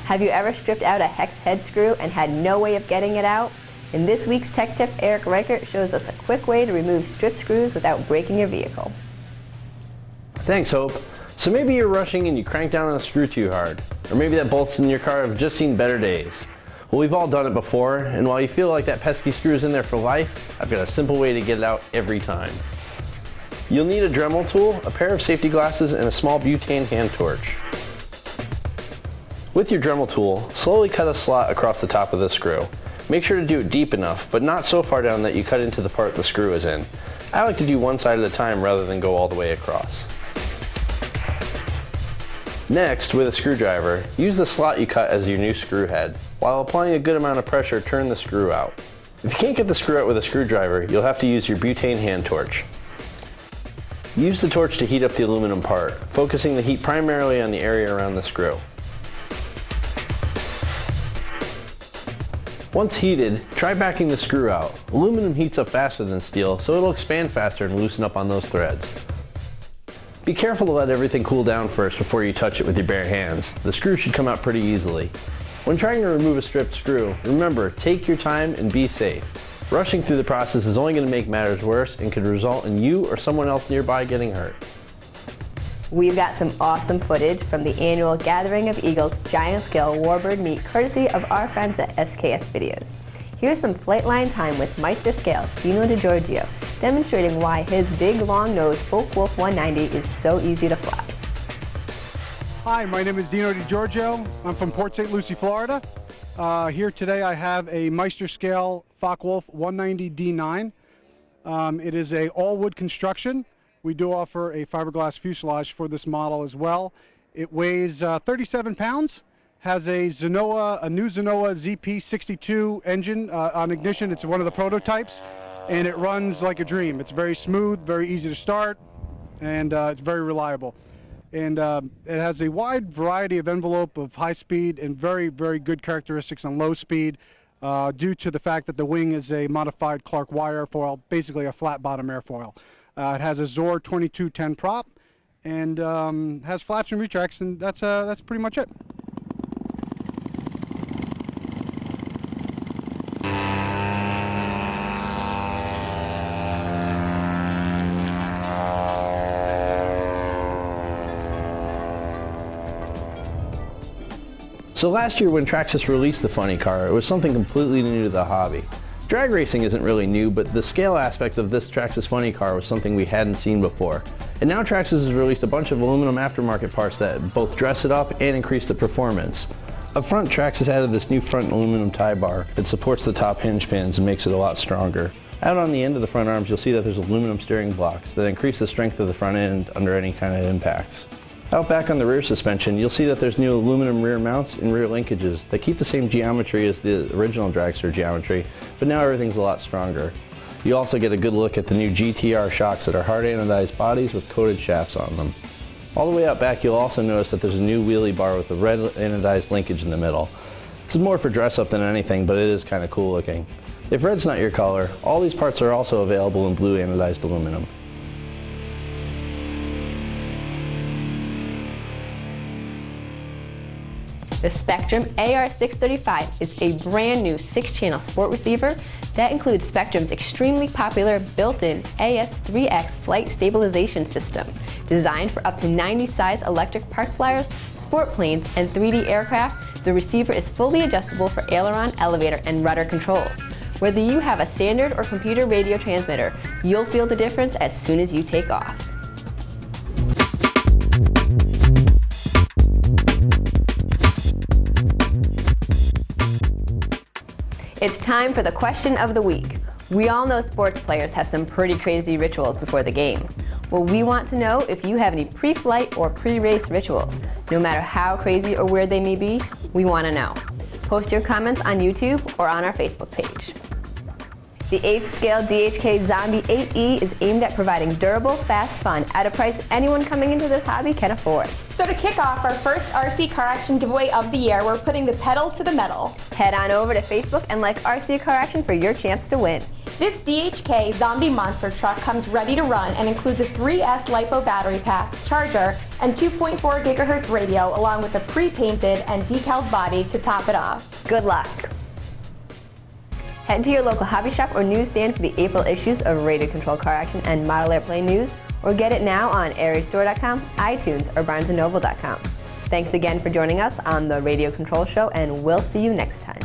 Have you ever stripped out a hex head screw and had no way of getting it out? In this week's Tech Tip, Eric Reichert shows us a quick way to remove stripped screws without breaking your vehicle. Thanks, Hope. So maybe you're rushing and you crank down on a screw too hard. Or maybe that bolts in your car have just seen better days. Well, we've all done it before, and while you feel like that pesky screw is in there for life, I've got a simple way to get it out every time. You'll need a Dremel tool, a pair of safety glasses, and a small butane hand torch. With your Dremel tool, slowly cut a slot across the top of the screw. Make sure to do it deep enough, but not so far down that you cut into the part the screw is in. I like to do one side at a time rather than go all the way across. Next, with a screwdriver, use the slot you cut as your new screw head. While applying a good amount of pressure, turn the screw out. If you can't get the screw out with a screwdriver, you'll have to use your butane hand torch. Use the torch to heat up the aluminum part, focusing the heat primarily on the area around the screw. Once heated, try backing the screw out. Aluminum heats up faster than steel, so it'll expand faster and loosen up on those threads. Be careful to let everything cool down first before you touch it with your bare hands. The screw should come out pretty easily. When trying to remove a stripped screw, remember, take your time and be safe. Rushing through the process is only going to make matters worse and could result in you or someone else nearby getting hurt. We've got some awesome footage from the annual Gathering of Eagles Giant Scale Warbird Meet courtesy of our friends at SKS Videos. Here's some flight line time with Meister Scale Dino DiGiorgio, demonstrating why his big long-nosed Focke-Wulf 190 is so easy to fly. Hi, my name is Dino DiGiorgio. I'm from Port St. Lucie, Florida. Here today I have a Meister Scale Focke-Wulf 190 D9. It is a all-wood construction. We do offer a fiberglass fuselage for this model as well. It weighs 37 pounds, has a new Zenoa ZP62 engine on ignition. It's one of the prototypes, and it runs like a dream. It's very smooth, very easy to start, and it's very reliable. And it has a wide variety of envelope of high speed and very, very good characteristics on low speed due to the fact that the wing is a modified Clark wire airfoil, basically a flat bottom airfoil. It has a Zor 2210 prop and has flaps and retracts, and that's pretty much it. So last year when Traxxas released the Funny Car, it was something completely new to the hobby. Drag racing isn't really new, but the scale aspect of this Traxxas Funny Car was something we hadn't seen before. And now Traxxas has released a bunch of aluminum aftermarket parts that both dress it up and increase the performance. Up front, Traxxas added this new front aluminum tie bar that supports the top hinge pins and makes it a lot stronger. Out on the end of the front arms, you'll see that there's aluminum steering blocks that increase the strength of the front end under any kind of impacts. Out back on the rear suspension, you'll see that there's new aluminum rear mounts and rear linkages that keep the same geometry as the original dragster geometry, but now everything's a lot stronger. You also get a good look at the new GTR shocks that are hard anodized bodies with coated shafts on them. All the way out back, you'll also notice that there's a new wheelie bar with a red anodized linkage in the middle. This is more for dress up than anything, but it is kind of cool looking. If red's not your color, all these parts are also available in blue anodized aluminum. The Spectrum AR635 is a brand new 6-channel sport receiver that includes Spectrum's extremely popular built-in AS3X flight stabilization system. Designed for up to 90 size electric park flyers, sport planes, and 3D aircraft, the receiver is fully adjustable for aileron, elevator, and rudder controls. Whether you have a standard or computer radio transmitter, you'll feel the difference as soon as you take off. It's time for the question of the week. We all know sports players have some pretty crazy rituals before the game. Well, we want to know if you have any pre-flight or pre-race rituals. No matter how crazy or weird they may be, we want to know. Post your comments on YouTube or on our Facebook page. The 8th scale DHK Zombie 8E is aimed at providing durable, fast fun at a price anyone coming into this hobby can afford. So to kick off our first RC Car Action giveaway of the year, we're putting the pedal to the metal. Head on over to Facebook and like RC Car Action for your chance to win. This DHK Zombie Monster Truck comes ready to run and includes a 3S LiPo battery pack, charger, and 2.4 gigahertz radio, along with a pre-painted and decaled body to top it off. Good luck. Head to your local hobby shop or newsstand for the April issues of Radio Control Car Action and Model Airplane News, or get it now on AreaStore.com, iTunes, or BarnesandNoble.com. Thanks again for joining us on the Radio Control Show, and we'll see you next time.